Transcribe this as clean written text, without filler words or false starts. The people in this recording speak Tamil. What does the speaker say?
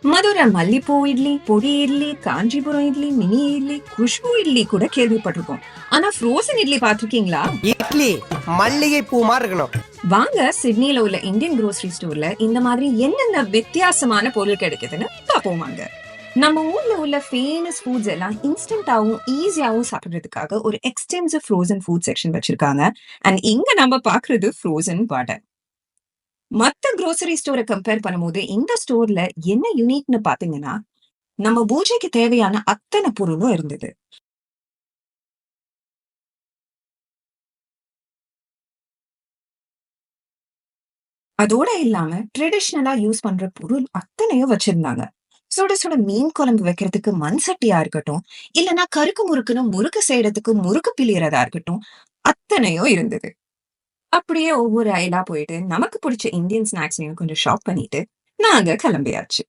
மதுரை மல்லிப்பூ இட்லி, பொடி இட்லி, காஞ்சிபுரம் இட்லி, மினி இட்லி, குஷ்பு இட்லி கூட கேள்விப்பட்டிருக்கோம். ஆனா ஃப்ரோசன் இட்லி பார்த்திருக்கீங்களா? இட்லி மல்லிகை பூ மாதிரி இருக்கணும். வாங்க சிட்னில உள்ள இந்தியன் grocery ஸ்டோர்ல இந்த மாதிரி என்னென்ன வித்தியாசமான பொருள் கிடைக்குதுன்னு பாப்போம் வாங்க. நம்ம ஊர்ல உள்ள ஃபேமஸ் ஃபுட்ஸ் எல்லாம் இன்ஸ்டன்டாவும் ஈஸியாவும் சாப்பிடுறதுக்காக ஒரு எக்ஸ்டென்சிவ் ஃப்ரோசன் ஃபுட் செக்ஷன் வச்சிருக்காங்க. அண்ட் இங்க நம்ம பாக்குறது ஃப்ரோசன் வடை. மத்த grocery ஸ்டோரை கம்பேர் பண்ணும்போது இந்த ஸ்டோர்ல என்ன யூனிக்னு பாத்தீங்கன்னா, நம்ம பூஜைக்கு தேவையான அத்தனை பொருளும் இருந்தது. அதோட இல்லாம ட்ரெடிஷனலா யூஸ் பண்ற பொருள் அத்தனையும் வச்சிருந்தாங்க. சுட சுட மீன் குழம்பு வைக்கிறதுக்கு மண் சட்டியா இருக்கட்டும், இல்லன்னா கருக்கு முறுக்குன்னு முறுக்கு செய்யறதுக்கு முறுக்கு பிழியறதா இருக்கட்டும், அத்தனையும் இருந்தது. அப்படியே ஒவ்வொரு அயலா போயிட்டு நமக்கு பிடிச்ச இந்தியன் ஸ்நாக்ஸையும் கொஞ்சம் ஷாப் பண்ணிட்டு நாங்க கிளம்பியாச்சு.